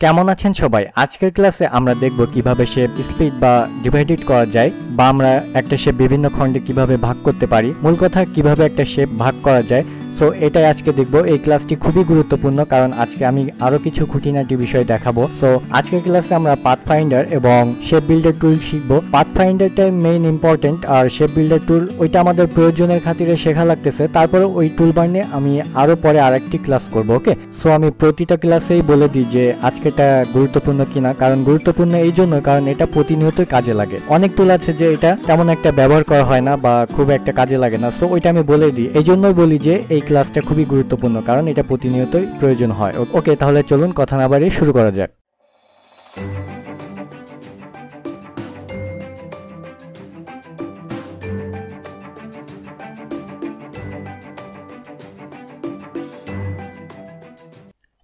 কেমন আছেন সবাই? আজকের ক্লাসে আমরা দেখব কিভাবে শেপ স্প্লিট বা ডিভাইডেড করা যায়, বা আমরা একটা শেপ বিভিন্ন খণ্ডে কিভাবে ভাগ করতে পারি। মূল কথা, কিভাবে একটা শেপ ভাগ করা যায়। সো এটাই আজকে দেখব। এই ক্লাসটি খুবই গুরুত্বপূর্ণ, কারণ আজকে আমি আরো কিছু খুঁটিনাটি বিষয় দেখাবো। সো আজকের ক্লাসে আমরা পাথফাইন্ডার এবং শেপ বিল্ডার টুল শিখব। পাথফাইন্ডারটাই মেইন ইম্পর্টেন্ট, আর শেপ বিল্ডার টুল ওইটা আমাদের প্রয়োজনের খাতিরে শেখা লাগতেছে। তারপরে ওই টুলবার নিয়ে আমি আরো পরে আরেকটি ক্লাস করব। ওকে, সো আমি প্রতিটা ক্লাসেই বলে দিই যে আজকেটা গুরুত্বপূর্ণ কিনা। কারণ গুরুত্বপূর্ণ এই জন্য, কারণ এটা প্রতিনিয়তই কাজে লাগে। অনেক টুল আছে যে এটা তেমন একটা ব্যবহার করা হয় না বা খুব একটা কাজে লাগে না। সো ওইটা আমি বলে দিই। এই জন্যই বলি যে এই ক্লাসটা খুবই গুরুত্বপূর্ণ, কারণ এটা প্রতিনিয়তই প্রয়োজন হয়। ওকে, তাহলে চলুন কথা না বাড়িয়ে শুরু করা যাক।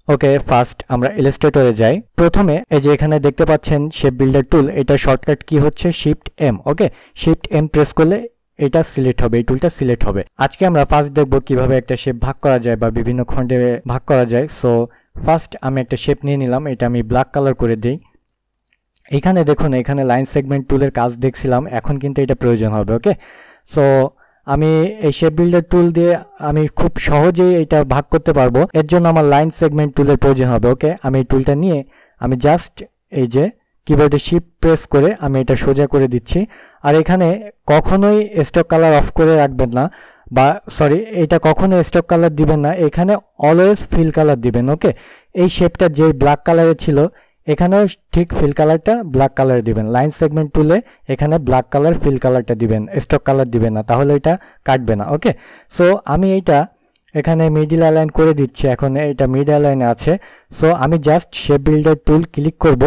ওকে, ফার্স্ট আমরা ইলাস্ট্রেটরে যাই। প্রথমে এই যে এখানে দেখতে পাচ্ছেন শেপ বিল্ডার টুল, এটা শর্টকাট কি হচ্ছে শিফট এম। ওকে, শিফট এম প্রেস করলে এটা সিলেক্ট হবে, এই টুলটা সিলেক্ট হবে। আজকে আমরা ফার্স্ট দেখব কিভাবে একটা শেপ ভাগ করা যায় বা বিভিন্ন খণ্ডে ভাগ করা যায়। সো ফার্স্ট আমি একটা শেপ নিয়ে নিলাম, এটা আমি ব্ল্যাক কালার করে দিই। এখানে দেখুন, এখানে লাইন সেগমেন্ট টুলের কাজ দেখছিলাম, এখন কিন্তু এটা প্রয়োজন হবে। ওকে, সো আমি এই শেপ বিল্ডার টুল দিয়ে আমি খুব সহজেই এটা ভাগ করতে পারবো। এর জন্য আমার লাইন সেগমেন্ট টুলের প্রয়োজন হবে। ওকে, আমি এই টুলটা নিয়ে আমি জাস্ট এই যে কিবোর্ডে শিফট প্রেস করে আমি এটা সোজা করে দিচ্ছি। আর এখানে কখনোই স্টক কালার অফ করে রাখবেন না, বা সরি, এটা কখনো স্টক কালার দিবেন না, এখানে অলওয়েজ ফিল কালার দিবেন। ওকে, এই শেপটা যে ব্ল্যাক কালারে ছিল এখানেও ঠিক ফিল কালারটা ব্ল্যাক কালারে দিবেন। লাইন সেগমেন্ট টুলে এখানে ব্ল্যাক কালার ফিল কালারটা দিবেন, স্টক কালার দিবেন না, তাহলে এটা কাটবে না। ওকে, সো আমি এইটা এখানে মিডল অ্যালাইন করে দিচ্ছি। এখন এটা মিড অ্যালাইনে আছে। সো আমি জাস্ট শেপ বিল্ডার টুল ক্লিক করব।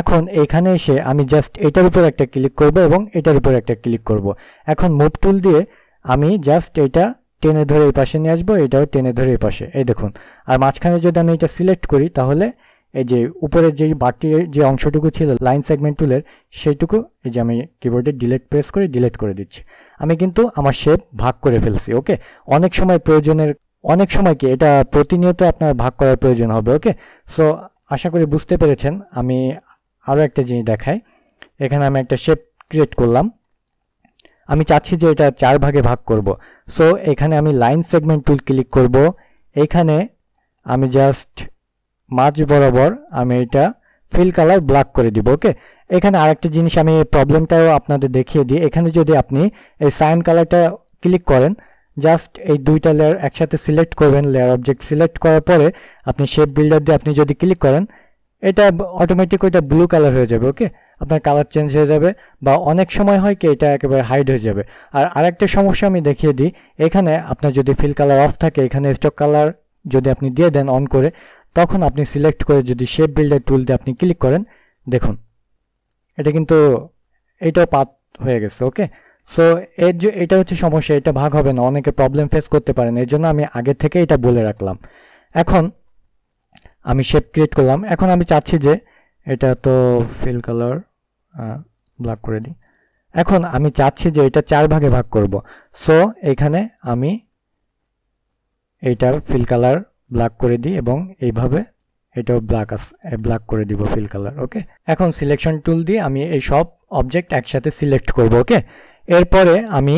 এখন এখানে এসে আমি জাস্ট এটার উপর একটা ক্লিক করব এবং এটার উপর একটা ক্লিক করব। এখন মুভ টুল দিয়ে আমি জাস্ট এটা টেনে ধরে এই পাশে নিয়ে আসবো, এটাও টেনে ধরে এই পাশে, এই দেখুন। আর মাঝখানে যদি আমি এটা সিলেক্ট করি, তাহলে এই যে উপরের যে বাটির যে অংশটুকু ছিল লাইন সেগমেন্ট টুলের, সেইটুকু এই যে আমি কিবোর্ডে ডিলিট প্রেস করে ডিলিট করে দিচ্ছি। আমি কিন্তু আমার শেপ ভাগ করে ফেলছি। ওকে, অনেক সময় কি এটা প্রতিনিয়ত আপনার ভাগ করার প্রয়োজন হবে। ওকে, সো আশা করি বুঝতে পেরেছেন। আমি আরও একটা জিনিস দেখাই। এখানে আমি একটা শেপ ক্রিয়েট করলাম, আমি চাচ্ছি যে এটা 4 ভাগে ভাগ করব। সো এখানে আমি লাইন সেগমেন্ট টুল ক্লিক করব। এখানে আমি জাস্ট মাঝ বরাবর আমি এটা ফিল কালার ব্ল্যাক করে দিব। ওকে, এখানে আরেকটা জিনিস আমি প্রবলেমটাও আপনাদের দেখিয়ে দিই। এখানে যদি আপনি এই সাইন কালারটা ক্লিক করেন, জাস্ট এই দুইটা লেয়ার একসাথে সিলেক্ট করবেন। লেয়ার অবজেক্ট সিলেক্ট করার পরে আপনি শেপ বিল্ডার দিয়ে আপনি যদি ক্লিক করেন, এটা অটোমেটিক ওইটা ব্লু কালার হয়ে যাবে। ওকে, আপনার কালার চেঞ্জ হয়ে যাবে, বা অনেক সময় হয় কি এটা একেবারে হাইড হয়ে যাবে। আর আরেকটা সমস্যা আমি দেখিয়ে দিই। এখানে আপনার যদি ফিল কালার অফ থাকে, এখানে স্টক কালার যদি আপনি দিয়ে দেন অন করে, তখন আপনি সিলেক্ট করে যদি শেপ বিল্ডার টুল দিয়ে আপনি ক্লিক করেন, দেখুন এটা কিন্তু এইটাও পাত হয়ে গেছে। ওকে, সো এটা হচ্ছে সমস্যা, এটা ভাগ হবে না, অনেকে প্রবলেম ফেস করতে পারেন। এর জন্য আমি আগে থেকে এটা বলে রাখলাম। এখন আমি শেপ ক্রিয়েট করলাম। এখন আমি চাচ্ছি যে এটা তো ফিল কালার ব্ল্যাক করে দিই। এখন আমি চাচ্ছি যে এটা 4 ভাগে ভাগ করব। সো এখানে আমি এইটা ফিল কালার ব্ল্যাক করে দিই এবং এইভাবে এটাও ব্ল্যাক করে দিব ফিল কালার। ওকে, এখন সিলেকশন টুল দিয়ে আমি এই সব অবজেক্ট একসাথে সিলেক্ট করব। ওকে, এরপরে আমি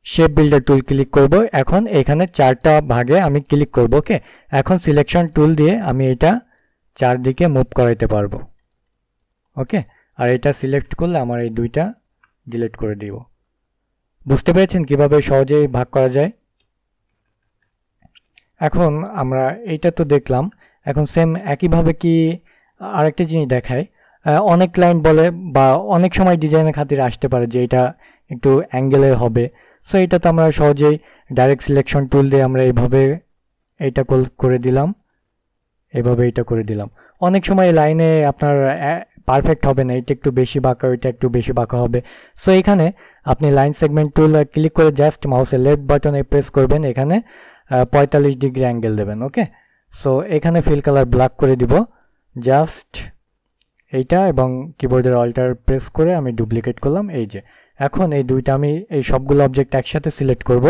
শেপ বিল্ডার টুল ক্লিক করব। এখন এখানে 4টা ভাগে আমি ক্লিক করব। ওকে, এখন সিলেকশন টুল দিয়ে আমি এটা চারদিকে মুভ করাইতে পারবো। ওকে, আর এটা সিলেক্ট করলে আমার এই দুইটা ডিলিট করে দিব। বুঝতে পেরেছেন কিভাবে সহজেই ভাগ করা যায়? এখন আমরা এইটা তো দেখলাম। এখন সেম একইভাবে কি আরেকটা জিনিস দেখায়। অনেক ক্লায়েন্ট বলে বা অনেক সময় ডিজাইনের খাতিরে আসতে পারে যে এটা একটু অ্যাঙ্গেলের হবে। সো এটা তো আমরা সহজেই ডাইরেক্ট সিলেকশন টুল দিয়ে আমরা এইভাবে এইটা করে দিলাম, এভাবে এটা করে দিলাম। অনেক সময় লাইনে আপনার পারফেক্ট হবে না, এটা একটু বেশি বাঁকা, এটা একটু বেশি বাঁকা হবে। সো এখানে আপনি লাইন সেগমেন্ট টুল ক্লিক করে জাস্ট মাউসের লেফট বাটনে প্রেস করবেন, এখানে 45 ডিগ্রি অ্যাঙ্গেল দেবেন। ওকে, সো এখানে ফিল কালার ব্ল্যাক করে দিব জাস্ট এইটা, এবং কিবোর্ডের অল্টার প্রেস করে আমি ডুপ্লিকেট করলাম। এই যে এখন এই দুইটা আমি এই সবগুলো অবজেক্ট একসাথে সিলেক্ট করব।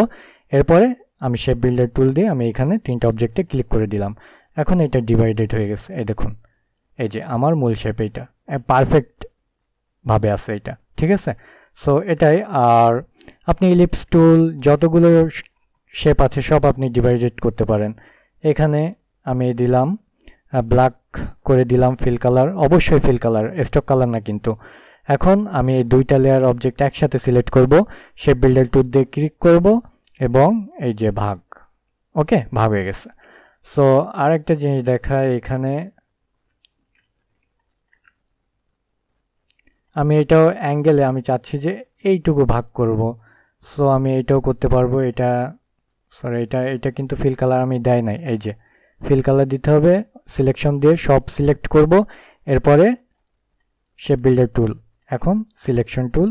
এরপরে আমি শেপ বিল্ডার টুল দিয়ে আমি এখানে 3টা অবজেক্টে ক্লিক করে দিলাম। এখন এটা ডিভাইডেড হয়ে গেছে, এই দেখুন এই যে আমার মূল শেপ এইটা পারফেক্ট ভাবে আছে এটা, ঠিক আছে। সো এটাই। আর আপনি ইলিপস টুল যতগুলো শেপ আছে সব আপনি ডিভাইডেড করতে পারেন। এখানে আমি দিলাম ব্ল্যাক করে দিলাম ফিল কালার, অবশ্যই ফিল কালার, স্টক কালার না কিন্তু। এখন আমি এই দুইটা লেয়ার অবজেক্ট একসাথে সিলেক্ট করব, শেপ বিল্ডার টুল দিয়ে ক্লিক করব এবং এই যে ভাগ, ওকে, ভাগ হয়ে গেছে। সো আরেকটা জিনিস দেখায়, এখানে আমি এটাও অ্যাঙ্গেলে আমি চাচ্ছি যে এইটুকু ভাগ করব। সো আমি এটাও করতে পারবো। এটা সরি, এটা কিন্তু ফিল কালার আমি দেয় নাই। এই যে ফিল কালার দিতে হবে, সিলেকশন দিয়ে সব সিলেক্ট করব, এরপরে শেপ বিল্ডার টুল, এখন সিলেকশন টুল,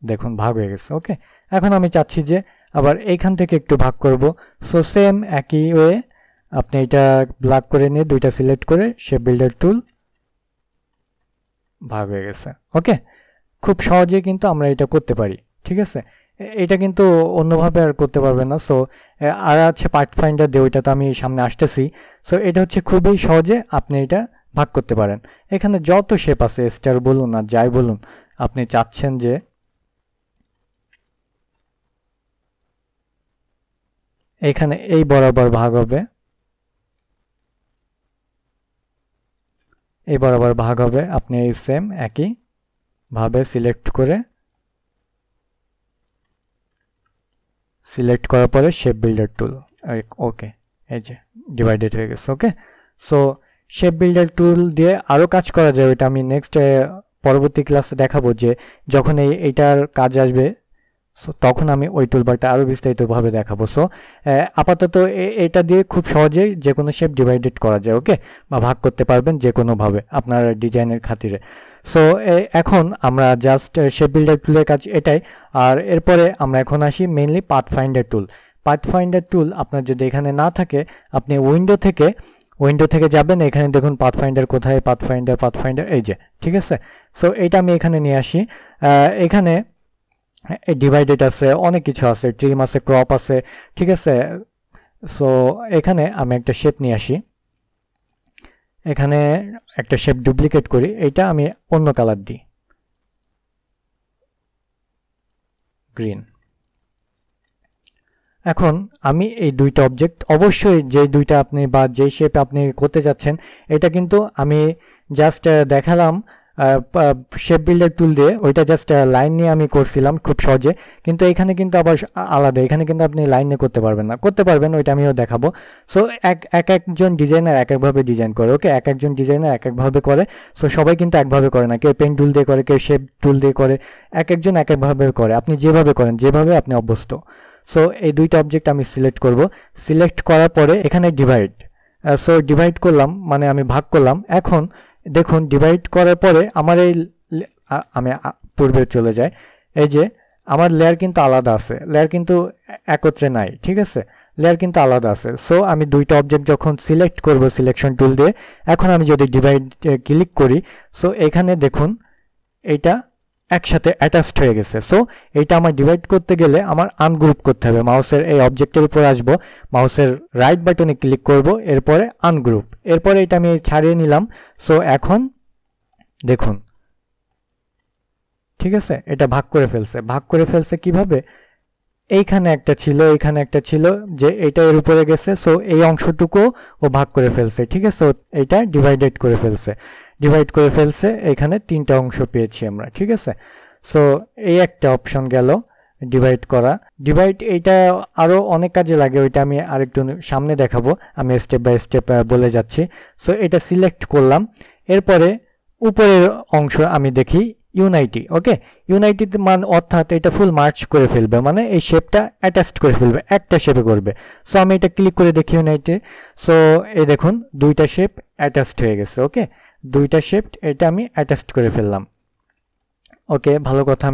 দেখুন ভাগ হয়ে গেছে। ওকে, এখন আমি চাচ্ছি যে আবার এইখান থেকে একটু ভাগ করব। সো সেম একই ওয়ে আপনি এটা ব্ল্যাক করে নিয়ে দুইটা সিলেক্ট করে শেপ বিল্ডার টুল, ভাগ হয়ে গেছে। ওকে, খুব সহজে কিন্তু আমরা এটা করতে পারি, ঠিক আছে। এটা কিন্তু অন্যভাবে আর করতে পারবে না। সো আর আছে পার্ট ফাইন্ডার দিয়ে, ওইটা তো আমি সামনে আসতেছি। সো এটা হচ্ছে খুবই সহজে আপনি এটা ভাগ করতে পারেন। এখানে যত শেপ আছে, স্টার বলুন আর যাই বলুন, আপনি চাচ্ছেন যে এখানে এই বরাবর ভাগ হবে, এই বরাবর ভাগ হবে, আপনি এই সেম একই ভাবে সিলেক্ট করার পরে শেপ বিল্ডার টুল, ওকে, এই যে ডিভাইডেড হয়ে গেছে। ওকে, সো শেপ বিল্ডার টুল দিয়ে আরও কাজ করা যায়, ওইটা আমি নেক্সট পরবর্তী ক্লাসে দেখাবো, যে যখন এইটার কাজ আসবে সো তখন আমি ওই টুলবারটা আরও বিস্তারিতভাবে দেখাবো। সো আপাতত এটা দিয়ে খুব সহজেই যে কোনো শেপ ডিভাইডেড করা যায়, ওকে, বা ভাগ করতে পারবেন যে কোনোভাবে আপনার ডিজাইনের খাতিরে। সো এখন আমরা জাস্ট শেপ বিল্ডার টুলের কাজ এটাই। আর এরপরে আমরা এখন আসি মেইনলি পাথ ফাইন্ডার টুল। পাথ ফাইন্ডার টুল আপনার যদি এখানে না থাকে, আপনি উইন্ডো থেকে যাবেন, এখানে দেখুন পাথ ফাইন্ডার কোথায়, পাথ ফাইন্ডার এই যে, ঠিক আছে। সো এইটা আমি এখানে নিয়ে আসি। এখানে ডিভাইডেড আছে, অনেক কিছু আছে, ট্রিম আছে, ক্রপ আছে, ঠিক আছে। সো এখানে আমি একটা শেপ নিয়ে আসি, এখানে একটা শেপ ডুপ্লিকেট করি, এইটা আমি অন্য কালার দিই, গ্রিন। এখন আমি এই দুইটা অবজেক্ট, অবশ্যই যে দুইটা আপনি বা যে শেপ আপনি করতে যাচ্ছেন, এটা কিন্তু আমি জাস্ট দেখালাম শেপ বিল্ডার টুল দিয়ে, ওইটা জাস্ট লাইন নিয়ে আমি করছিলাম খুব সহজে। কিন্তু এখানে কিন্তু আবার আলাদা, এখানে কিন্তু আপনি লাইন নিয়ে করতে পারবেন না, করতে পারবেন, ওইটা আমিও দেখাবো। সো একজন ডিজাইনার এক একভাবে ডিজাইন করে, ওকে, একজন ডিজাইনার এক একভাবে করে। সো সবাই কিন্তু একভাবে করে না, কেউ পেন টুল দিয়ে করে, কেউ শেপ টুল দিয়ে করে, একজন এক একভাবে করে। আপনি যেভাবে করেন, যেভাবে আপনি অভ্যস্ত। সো এই দুইটা অবজেক্ট আমি সিলেক্ট করব, সিলেক্ট করার পরে এখানে ডিভাইড, সো ডিভাইড করলাম, মানে আমি ভাগ করলাম। এখন দেখুন ডিভাইড করার পরে আমার এই আমি পূর্বে চলে যাই, এই যে আমার লেয়ার কিন্তু আলাদা আছে, লেয়ার কিন্তু একত্রে নাই, ঠিক আছে, লেয়ার কিন্তু আলাদা আছে। সো আমি দুইটা অবজেক্ট যখন সিলেক্ট করব সিলেকশন টুল দিয়ে, এখন আমি যদি ডিভাইড ক্লিক করি, সো এখানে দেখুন এইটা একসাথে অ্যাটাচড হয়ে গেছে। সো এইটা আমার ডিভাইড করতে গেলে আমার আনগ্রুপ করতে হবে, মাউসের এই অবজেক্টের উপরে আসবো, মাউসের রাইট বাটনে ক্লিক করব, এরপরে আনগ্রুপ, এরপরে এটা আমি ছাড়িয়ে নিলাম। সো এখন দেখুন, ঠিক আছে, এটা ভাগ করে ফেলছে কিভাবে, এইখানে একটা ছিল, এইখানে একটা ছিল, যে এটা এর উপরে গেছে। সো এই অংশটুকু ও ভাগ করে ফেলছে, ঠিক আছে, এটা ডিভাইড করে ফেলছে, এখানে তিনটা অংশ পেয়েছি আমরা, ঠিক আছে। সো এই একটা অপশন গেল ডিভাইড করা। এইটা আরো অনেক কাজে লাগে, ওইটা আমি আরেকটু সামনে দেখাবো, আমি স্টেপ বাই স্টেপ বলে যাচ্ছি। সো এটা সিলেক্ট করলাম, এরপরে উপরের অংশ আমি দেখি ইউনাইটি, ওকে, ইউনাইটিতে মান অর্থাৎ এটা ফুল মার্চ করে ফেলবে, মানে এই শেপটা অ্যাটাচড করে ফেলবে, একটা শেপে করবে। সো আমি এটা ক্লিক করে দেখি ইউনাইটে। সো এই দেখুন দুইটা শেপ অ্যাটাচড হয়ে গেছে, ওকে, দুইটা শেপ এটা আমি অ্যাটাচড করে ফেললাম। ওকে, ভালো কথা।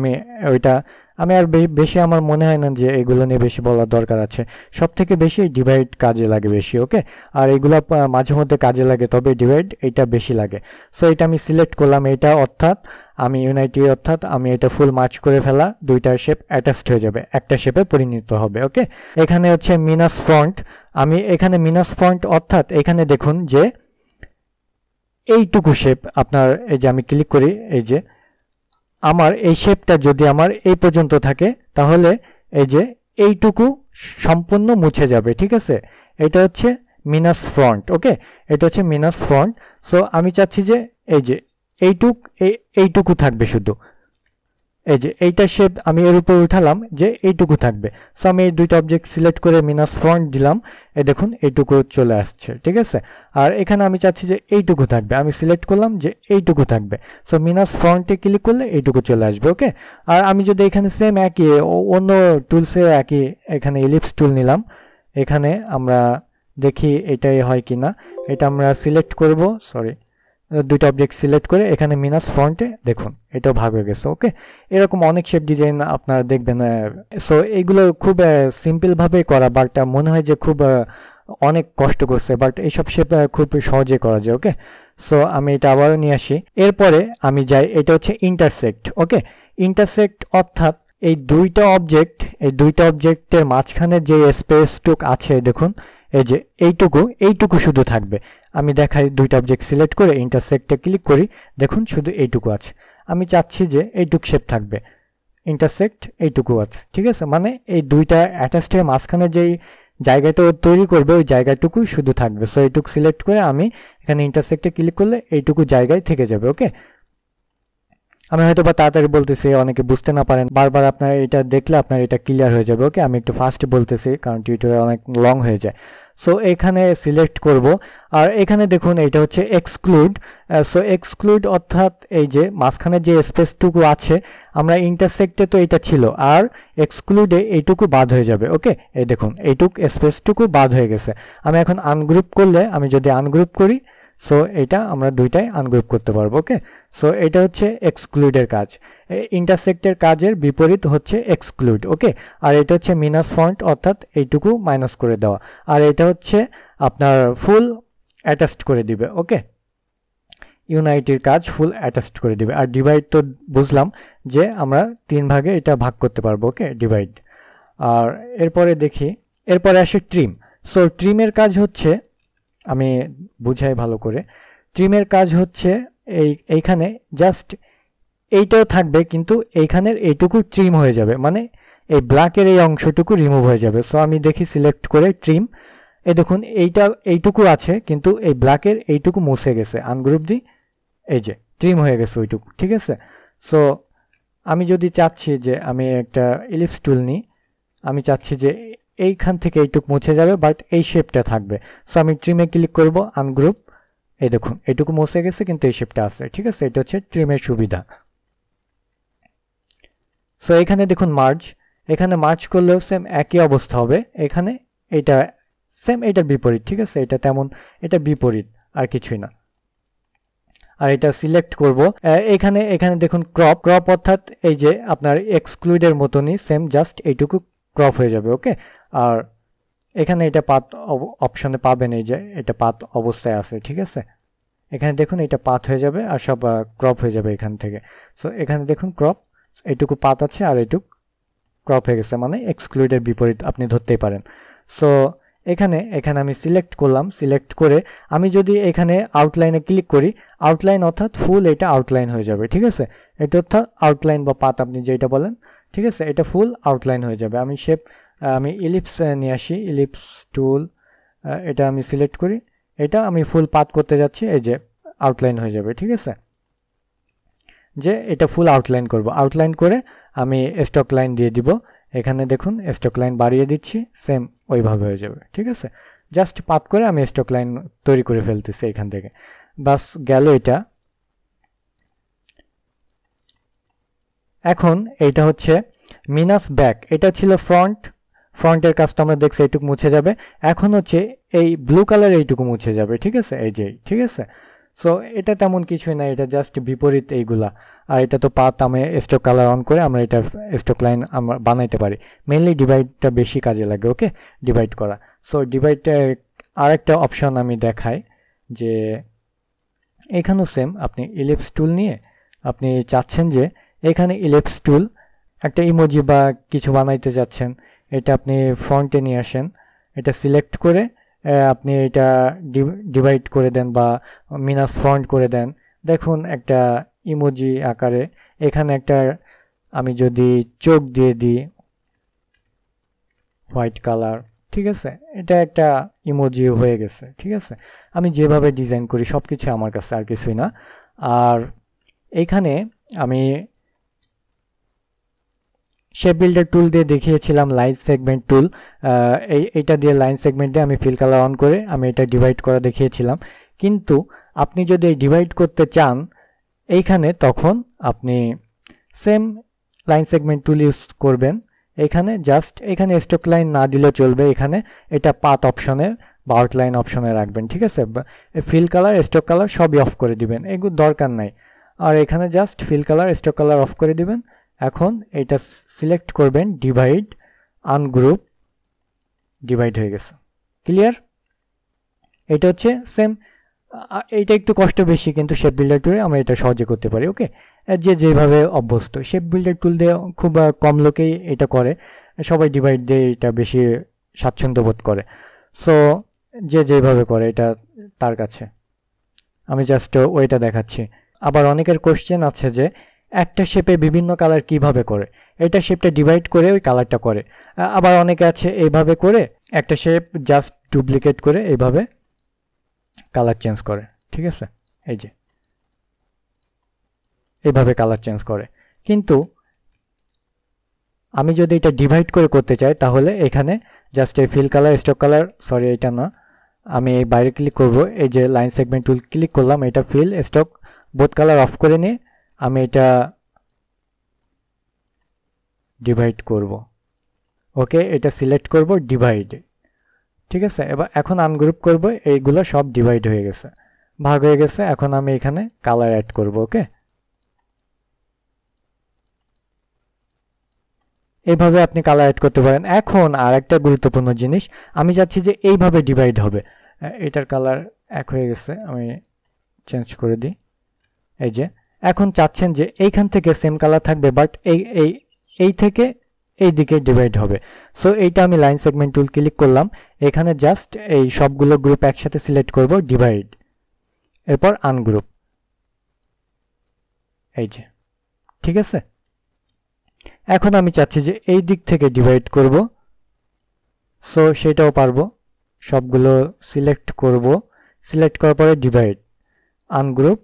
আমি আর বেশি আমার মনে হয় না যে এগুলো নিয়ে বেশি বলার দরকার আছে। সব থেকে বেশি ডিভাইড কাজে লাগে বেশি, ওকে, আর এগুলো মাঝে মধ্যে কাজে লাগে, তবে ডিভাইড এটা বেশি লাগে। সো এটা আমি সিলেক্ট করলাম, এটা অর্থাৎ আমি ইউনাইটি, অর্থাৎ আমি এটা ফুল মার্চ করে ফেলা, দুইটা শেপ অ্যাটাচড হয়ে যাবে, একটা শেপে পরিণত হবে। ওকে, এখানে হচ্ছে মিনাস ফন্ট, আমি এখানে মিনাস ফন্ট অর্থাৎ এখানে দেখুন যে এইটুকু শেপ আপনার এই যে আমি ক্লিক করি, এই যে আমার এই শেপটা যদি আমার এই পর্যন্ত থাকে তাহলে এই যে এইটুকু সম্পূর্ণ মুছে যাবে, ঠিক আছে। এটা হচ্ছে মিনাস ফ্রন্ট, ওকে, এটা হচ্ছে মিনাস ফ্রন্ট। সো আমি চাচ্ছি যে এই যে এইটুকু থাকবে শুধু, এই যে এইটা শেপ আমি এর উপর উঠালাম যে এইটুকু থাকবে। সো আমি এই দুইটা অবজেক্ট সিলেক্ট করে মিনাস ফ্রন্ট দিলাম, এই দেখুন এইটুকু চলে আসছে, ঠিক আছে। আর এখানে আমি চাচ্ছি যে এইটুকু থাকবে, আমি সিলেক্ট করলাম যে এইটুকু থাকবে। সো মিনাস ফ্রন্টে ক্লিক করলে এইটুকু চলে আসবে, ওকে। আর আমি যদি এখানে সেম একই অন্য টুলসে একই এখানে ইলিপস টুল নিলাম, এখানে আমরা দেখি এটাই হয় কিনা। এটা আমরা সিলেক্ট করব, সরি, দুইটা অবজেক্ট সিলেক্ট করে এখানে মিনাস ফ্রন্টে দেখুন এটাও ভাগ হয়ে গেছে, ওকে। এরকম অনেক শেপ ডিজাইন আপনারা দেখবেন। সো এইগুলো খুব সিম্পল ভাবে করা, বাট মনে হয় যে খুব অনেক কষ্ট করছে, বাট এইসব শেপ খুব সহজে করা যায়, ওকে। সো আমি এটা আবারও নিয়ে আসি। এরপরে আমি যাই, এটা হচ্ছে ইন্টারসেক্ট, ওকে। ইন্টারসেক্ট অর্থাৎ এই দুইটা অবজেক্টের মাঝখানে যে স্পেসটুক আছে দেখুন, এই যে এইটুকু শুধু থাকবে। আমি দেখাই, দুইটা অবজেক্ট সিলেক্ট করে ইন্টারসেক্টে ক্লিক করি, দেখুন শুধু এইটুকু আছে। আমি চাচ্ছি যে এইটুক শেপ থাকবে, ইন্টারসেক্ট এইটুকু আছে, ঠিক আছে। মানে এই দুইটা অ্যাটাচড হয়ে মাঝখানে যেই জায়গাটা তৈরি করবে ওই জায়গাটুকু শুধু থাকবে। সো এইটুকু সিলেক্ট করে আমি এখানে ইন্টারসেক্টে ক্লিক করলে এইটুকু জায়গায় থেকে যাবে, ওকে। আমি হয়তো বা তাড়াতাড়ি বলতেছি, অনেকে বুঝতে না পারেন, বারবার আপনার এটা দেখলে আপনার এটা ক্লিয়ার হয়ে যাবে, ওকে। আমি একটু ফাস্ট বলতেছি কারণ টিউটোরিয়াল অনেক লং হয়ে যায়। সো এখানে সিলেক্ট করব, আর এখানে দেখুন এটা হচ্ছে এক্সক্লুড। সো এক্সক্লুড অর্থাৎ এই যে মাঝখানে যে স্পেসটুকু আছে, আমরা ইন্টারসেক্টে তো এটা ছিল, আর এক্সক্লুডে এইটুকু বাদ হয়ে যাবে, ওকে। এই দেখুন এইটুকু স্পেসটুকু বাদ হয়ে গেছে। আমি এখন আনগ্রুপ করলে, আমি যদি আনগ্রুপ করি, সো এটা আমরা দুইটাই আনগ্রুপ করতে পারবো, ওকে। সো এটা হচ্ছে এক্সক্লুডের কাজ। ইন্টারসেক্টের কাজের বিপরীত হচ্ছে এক্সক্লুড, ওকে। আর এটা হচ্ছে মিনাস ফ্রন্ট অর্থাৎ এইটুকু মাইনাস করে দেওয়া, আর এটা হচ্ছে আপনার ফুল অ্যাটাচড করে দিবে, ওকে। ইউনাইটির কাজ ফুল অ্যাটাচড করে দিবে। আর ডিভাইড তো বুঝলাম যে আমরা 3 ভাগে এটা ভাগ করতে পারবো, ওকে, ডিভাইড। আর এরপরে দেখি, এরপরে আসে ট্রিম। সো ট্রিমের কাজ হচ্ছে, আমি বুঝাই ভালো করে, ট্রিমের কাজ হচ্ছে এইখানে জাস্ট এইটাও থাকবে, কিন্তু এইখানের এইটুকু ট্রিম হয়ে যাবে, মানে এই ব্ল্যাকের এই অংশটুকু রিমুভ হয়ে যাবে। সো আমি দেখি সিলেক্ট করে ট্রিম, এই দেখুন এইটুকু আছে কিন্তু এই ব্ল্যাকের এইটুকু মুছে গেছে, আনগ্রুপ দিই, এই যে ট্রিম হয়ে গেছে ওইটুকু, ঠিক আছে। সো আমি যদি চাচ্ছি যে আমি একটা ইলিপস টুল নিই, আমি চাচ্ছি যে এইখান থেকে এইটুকু মুছে যাবে বাট এই শেপটা থাকবে। সো আমি ট্রিমে ক্লিক করব, আনগ্রুপ, এই দেখুন এইটুকু মুছে গেছে কিন্তু এই শেপটা আছে, ঠিক আছে। এটা হচ্ছে ট্রিমের সুবিধা। সো এখানে দেখুন মার্জ, এখানে মার্জ করলেও সেম একই অবস্থা হবে। এখানে এটা সেম এটার বিপরীত, ঠিক আছে। এটা তেমন, এটা বিপরীত আর কিছুই না। আর এটা সিলেক্ট করব, এখানে দেখুন ক্রপ অর্থাৎ এই যে আপনার এক্সক্লুডের মতনই সেম, জাস্ট এইটুকু ক্রপ হয়ে যাবে, ওকে। আর এখানে এটা পাত অপশনে পাবেন, এই যে এটা পাত অবস্থায় আছে, ঠিক আছে। এখানে দেখুন এটা পাত হয়ে যাবে আর সব ক্রপ হয়ে যাবে এখান থেকে। সো এখানে দেখুন ক্রপ, এইটুকু পাত আছে আর এইটুকু ক্রপ হয়ে গেছে, মানে এক্সক্লুডের বিপরীত আপনি ধরতেই পারেন। সো এখানে আমি সিলেক্ট করলাম, সিলেক্ট করে আমি যদি এখানে আউটলাইনে ক্লিক করি, আউটলাইন অর্থাৎ ফুল এটা আউটলাইন হয়ে যাবে, ঠিক আছে। এটা অর্থাৎ আউটলাইন বা পাত আপনি যেটা বলেন, ঠিক আছে, এটা ফুল আউটলাইন হয়ে যাবে। আমি ইলিপস নিয়ে আসি, ইলিপস টুল, এটা আমি সিলেক্ট করি, এটা আমি ফুল পাত করতে যাচ্ছি, এই যে আউটলাইন হয়ে যাবে, ঠিক আছে। যে এটা ফুল আউটলাইন করব, আউটলাইন করে আমি স্টক লাইন দিয়ে দিব। এখানে দেখুন স্টক লাইন বাড়িয়ে দিচ্ছি, সেম ওইভাবে হয়ে যাবে, ঠিক আছে। জাস্ট পাত করে আমি স্টক লাইন তৈরি করে ফেলতেছি এখান থেকে, বাস গেল এটা। এখন এইটা হচ্ছে মিনাস ব্যাক, এটা ছিল ফ্রন্টের কাজটা আমরা দেখছি, এইটুকু মুছে যাবে। এখন হচ্ছে এই ব্লু কালার এইটুকু মুছে যাবে, ঠিক আছে, এই যে, ঠিক আছে। সো এটা তেমন কিছুই না, এটা জাস্ট বিপরীত এইগুলা। আর এটা তো পাত, আমি স্টক কালার অন করে আমরা এটা স্টক লাইন আমরা বানাইতে পারি। মেইনলি ডিভাইডটা বেশি কাজে লাগে, ওকে, ডিভাইড করা। সো ডিভাইডটা আরেকটা অপশন আমি দেখাই, যে এখানেও সেম, আপনি ইলিপস টুল নিয়ে আপনি চাচ্ছেন যে এখানে ইলিপস টুল একটা ইমোজি বা কিছু বানাইতে যাচ্ছেন, এটা আপনি ফ্রন্টে নিয়ে আসেন, এটা সিলেক্ট করে আপনি এটা ডিভাইড করে দেন বা মিনাস ফন্ট করে দেন, দেখুন একটা ইমোজি আকারে এখানে একটা আমি যদি চোখ দিয়ে দিই হোয়াইট কালার, ঠিক আছে, এটা একটা ইমোজি হয়ে গেছে। ঠিক আছে, আমি যেভাবে ডিজাইন করি সব কিছু আমার কাছে, আর কিছুই না। আর এইখানে আমি শেপ বিল্ডার টুল দিয়ে দেখিয়েছিলাম লাইন সেগমেন্ট টুল, এইটা দিয়ে লাইন সেগমেন্ট দিয়ে আমি ফিল কালার অন করে আমি এটা ডিভাইড করা দেখিয়েছিলাম। কিন্তু আপনি যদি এই ডিভাইড করতে চান এইখানে, তখন আপনি সেম লাইন সেগমেন্ট টুল ইউজ করবেন। এখানে জাস্ট এখানে স্টক লাইন না দিলেও চলবে, এখানে এটা পাথ অপশনে বা আউটলাইন অপশনে রাখবেন। ঠিক আছে, ফিল কালার স্টক কালার সবই অফ করে দিবেন, এগুলো দরকার নাই। আর এখানে just fill colour stock colour off করে দিবেন। এখন এটা সিলেক্ট করবেন ডিভাইড, আনগ্রুপ, ডিভাইড হয়ে গেছে। ক্লিয়ার? এটা হচ্ছে সেম, এইটা একটু কষ্ট বেশি, কিন্তু শেপ বিল্ডার টুলে আমরা এটা সহজে করতে পারি। ওকে, যে যেভাবে অভ্যস্ত, শেপ বিল্ডার টুল দিয়ে খুব কম লোকেই এটা করে, সবাই ডিভাইড দিয়ে এটা বেশি স্বাচ্ছন্দ্য বোধ করে। সো যে যেভাবে করে এটা তার কাছে, আমি জাস্ট ওইটা দেখাচ্ছি। আবার অনেকের কোশ্চেন আছে যে একটা শেপে বিভিন্ন কালার কিভাবে করে, এটা শেপটা ডিভাইড করে ওই কালারটা করে। আবার অনেকে আছে এইভাবে করে একটা শেপ জাস্ট ডুপ্লিকেট করে এইভাবে কালার চেঞ্জ করে। ঠিক আছে, এই যে এইভাবে কালার চেঞ্জ করে। কিন্তু আমি যদি এটা ডিভাইড করে করতে চাই তাহলে এখানে জাস্ট এই fill colour stock colour, sorry এটা না, আমি এই বাইরে ক্লিক করব, এই যে লাইন সেগমেন্ট টুল ক্লিক করলাম, এটা fill stroke both colour off করে নিয়ে আমি এটা ডিভাইড করব। ওকে, এটা সিলেক্ট করব ডিভাইড। ঠিক আছে, এবার এখন আনগ্রুপ করব, এইগুলো সব ডিভাইড হয়ে গেছে, ভাগ হয়ে গেছে। এখন আমি এখানে কালার অ্যাড করব। ওকে, এইভাবে আপনি কালার অ্যাড করতে পারেন। এখন আর একটা গুরুত্বপূর্ণ জিনিস, আমি চাচ্ছি যে এইভাবে ডিভাইড হবে। এটার কালার এক হয়ে গেছে, আমি চেঞ্জ করে দিই। এই যে এখন চাচ্ছেন যে এইখান থেকে সেম কালার থাকবে, বাট এই থেকে এই দিকে ডিভাইড হবে। সো এইটা আমি লাইন সেগমেন্ট টুল ক্লিক করলাম, এখানে জাস্ট এই সবগুলো গ্রুপ একসাথে সিলেক্ট করব, ডিভাইড, এরপর আনগ্রুপ। এই যে ঠিক আছে, এখন আমি চাচ্ছি যে এই দিক থেকে ডিভাইড করব। সো সেটাও পারবো, সবগুলো সিলেক্ট করব, সিলেক্ট করার পরে ডিভাইড, আনগ্রুপ।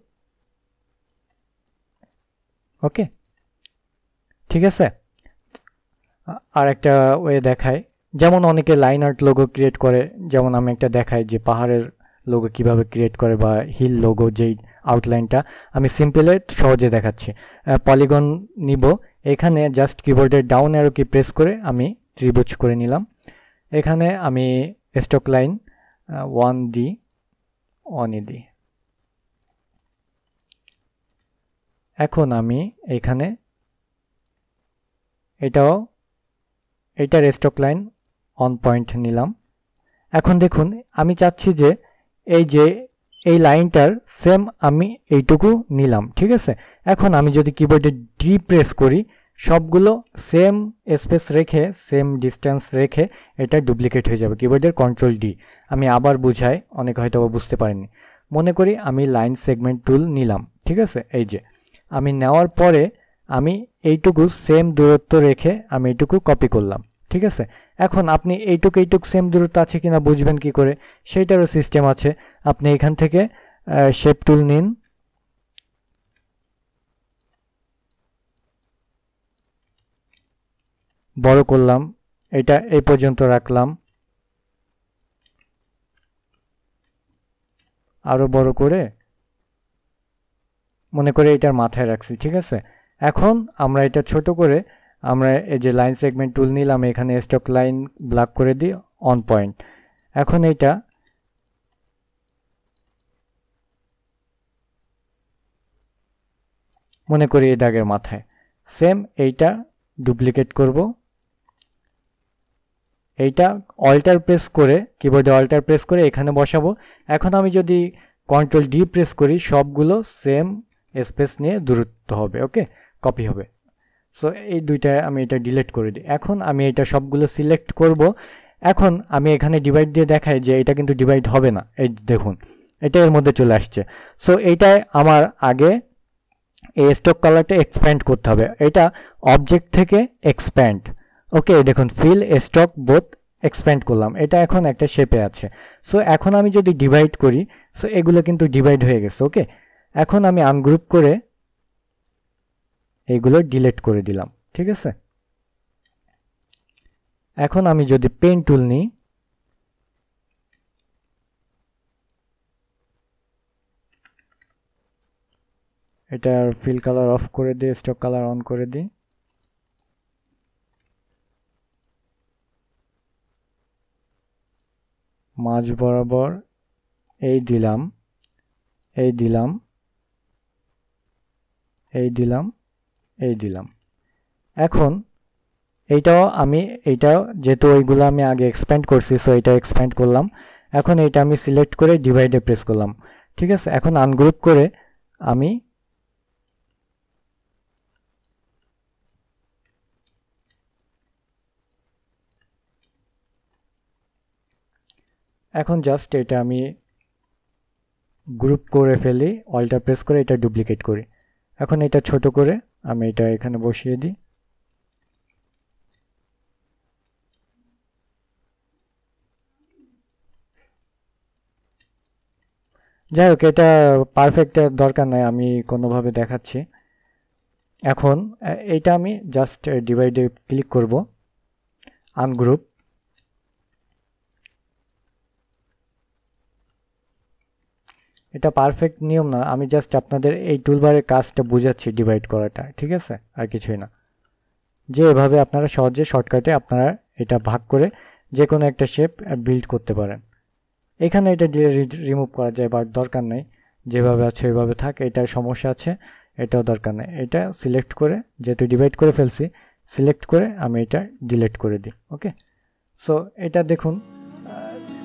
ওকে, ঠিক আছে। আর একটা ওয়ে দেখায়, যেমন অনেকে লাইন আর্ট লোগো ক্রিয়েট করে, যেমন আমি একটা দেখাই যে পাহাড়ের লোগো কিভাবে ক্রিয়েট করে বা হিল লোগো, যেই আউটলাইনটা আমি সিম্পলে সহজে দেখাচ্ছি। পলিগন নিব, এখানে জাস্ট কিবোর্ডের ডাউন অ্যারো কি প্রেস করে আমি ত্রিভুজ করে নিলাম। এখানে আমি স্টক লাইন 1 দিই, 1 দিই। এখন আমি এখানে এটার স্টক লাইন অন পয়েন্ট নিলাম। এখন দেখুন আমি চাচ্ছি যে এই লাইনটার সেম আমি এইটুকু নিলাম। ঠিক আছে, এখন আমি যদি কিবোর্ডে ডি প্রেস করি, সবগুলো সেম স্পেস রেখে সেম ডিস্টেন্স রেখে এটা ডুপ্লিকেট হয়ে যাবে। কিবোর্ডের কন্ট্রোল ডি, আমি আবার বুঝাই, অনেকে হয়তো বুঝতে পারেননি। মনে করি আমি লাইন সেগমেন্ট টুল নিলাম, ঠিক আছে, এই যে আমি নেওয়ার পরে আমি এইটুকু সেম দূরত্ব রেখে আমি এইটুকু কপি করলাম। ঠিক আছে, এখন আপনি এইটুক সেম দূরত্ব আছে কিনা বুঝবেন কি করে, সেইটারও সিস্টেম আছে। আপনি এখান থেকে শেপ টুল নিন, বড় করলাম, এটা এই পর্যন্ত রাখলাম, আরো বড় করে মনে করে এটার মাথায় রাখছি। ঠিক আছে, এখন আমরা এটা ছোট করে আমরা এই যে লাইন সেগমেন্ট টুল নিলাম, এখানে স্টক লাইন ব্লক করে দিই অন পয়েন্ট। এখন এইটা মনে করি এই দাগের মাথায়, সেম এইটা ডুপ্লিকেট করব, এইটা অল্টার প্রেস করে কিবোর্ডে অল্টার প্রেস করে এখানে বসাবো। এখন আমি যদি কন্ট্রোল ডি প্রেস করি, সবগুলো সেম স্পেস নিয়ে দূরত্ব হবে। ওকে, কপি হবে। সো এই দুইটা আমি এটা ডিলিট করে দিই। এখন আমি এটা সবগুলো সিলেক্ট করব, এখন আমি এখানে ডিভাইড দিয়ে দেখাই যে এটা কিন্তু ডিভাইড হবে না, এই দেখুন এটা এর মধ্যে চলে আসছে। সো এইটাই আমার আগে এই স্টক কালারটা এক্সপ্যান্ড করতে হবে, এটা অবজেক্ট থেকে এক্সপ্যান্ড। ওকে দেখুন ফিল স্টক বোথ এক্সপ্যান্ড করলাম, এটা এখন একটা শেপে আছে। সো এখন আমি যদি ডিভাইড করি, সো এগুলো কিন্তু ডিভাইড হয়ে গেছে। ওকে এখন আমি আনগ্রুপ করে এইগুলো ডিলিট করে দিলাম, ঠিক আছে। এখন আমি যদি পেন টুল নিই, এটার ফিল কালার অফ করে দিই, স্টক কালার অন করে দিই। মাঝ বরাবর এই দিলাম, এই দিলাম, এই দিলাম, এই দিলাম। এখন এইটাও আমি এইটাও যেহেতু ওইগুলো আমি আগে এক্সপ্যান্ড করছি, সো এটা এক্সপ্যান্ড করলাম। এখন এইটা আমি সিলেক্ট করে ডিভাইডে প্রেস করলাম, ঠিক আছে। এখন আনগ্রুপ করে আমি এখন জাস্ট এটা আমি গ্রুপ করে ফেলি, অল্টা প্রেস করে এটা ডুপ্লিকেট করি। এখন এটা ছোট করে আমি এটা এখানে বসিয়ে দিই। যাই হোক এটা পারফেক্টের দরকার নাই, আমি কোনোভাবে দেখাচ্ছি। এখন এইটা আমি জাস্ট ডিভাইডে ক্লিক করব, আনগ্রুপ, এটা পারফেক্ট নিয়ম না, আমি জাস্ট আপনাদের এই টুলবারের কাজটা বুঝাচ্ছি ডিভাইড করাটা, ঠিক আছে, আর কিছুই না। যে এভাবে আপনারা সহজে শর্টকাটে আপনারা এটা ভাগ করে যে কোনো একটা শেপ বিল্ড করতে পারেন। এখানে এটা রিমুভ করা যায়, বাট দরকার নেই, যেভাবে আছে ওইভাবে থাক। এটার সমস্যা আছে, এটাও দরকার নেই। এটা সিলেক্ট করে, যেহেতু ডিভাইড করে ফেলছি, সিলেক্ট করে আমি এটা ডিলিট করে দিই। ওকে সো এটা দেখুন,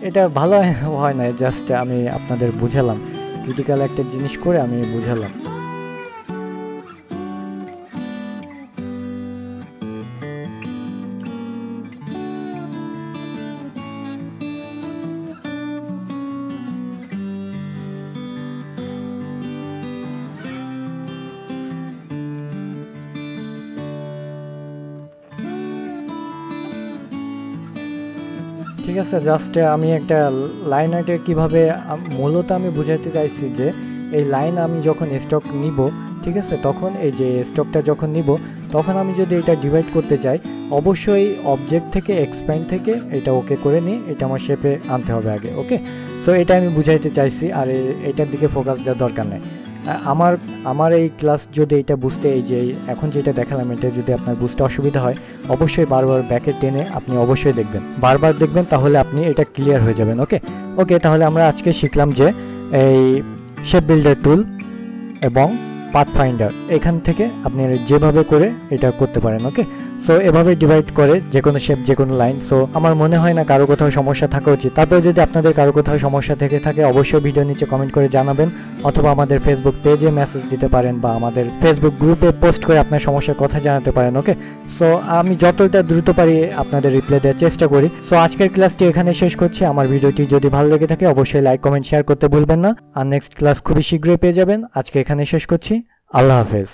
এটা ভালো হয় না, জাস্ট আমি আপনাদের বুঝালাম, ক্রিটিক্যাল একটা জিনিস করে আমি বুঝালাম। ঠিক আছে, জাস্ট আমি একটা লাইন আর্টে কীভাবে মূলত আমি বুঝাতে চাইছি যে এই লাইন আমি যখন স্টক নিব, ঠিক আছে, তখন এই যে স্টকটা যখন নিব তখন আমি যদি এটা ডিভাইড করতে চাই, অবশ্যই অবজেক্ট থেকে এক্সপ্যান্ড থেকে এটা ওকে করে নিয়ে এটা আমার শেপে আনতে হবে আগে। ওকে তো এটা আমি বুঝাইতে চাইছি, আর এটার দিকে ফোকাস দেওয়ার দরকার নেই। আমার এই ক্লাস যদি এটা বুঝতে, এই যে এখন যেটা দেখালাম, এটা যদি আপনার বুঝতে অসুবিধা হয়, অবশ্যই বারবার ব্যাকে টেনে আপনি অবশ্যই দেখবেন, বারবার দেখবেন, তাহলে আপনি এটা ক্লিয়ার হয়ে যাবেন। ওকে তাহলে আমরা আজকে শিখলাম যে এই শেপ বিল্ডার টুল এবং পাথফাইন্ডার, এখান থেকে আপনি যেভাবে করে এটা করতে পারেন। ওকে সো এভাবে ডিভাইড করে যে কোনো শেপ, যে কোনো লাইন। সো আমার মনে হয় না কারো কোথাও সমস্যা থাকা উচিত। তারপরে যদি আপনাদের কারো কোথাও সমস্যা থেকে থাকে, অবশ্যই ভিডিও নিচে কমেন্ট করে জানাবেন, অথবা আমাদের ফেসবুক পেজে মেসেজ দিতে পারেন, বা আমাদের ফেসবুক গ্রুপে পোস্ট করে আপনার সমস্যার কথা জানাতে পারেন। ওকে সো আমি যতটা দ্রুত পারি আপনাদের রিপ্লাই দেওয়ার চেষ্টা করি। সো আজকের ক্লাসটি এখানে শেষ করছি। আমার ভিডিওটি যদি ভালো লেগে থাকে অবশ্যই লাইক, কমেন্ট, শেয়ার করতে ভুলবেন না। আর নেক্সট ক্লাস খুবই শীঘ্রই পেয়ে যাবেন। আজকে এখানে শেষ করছি। আল্লাহ হাফেজ।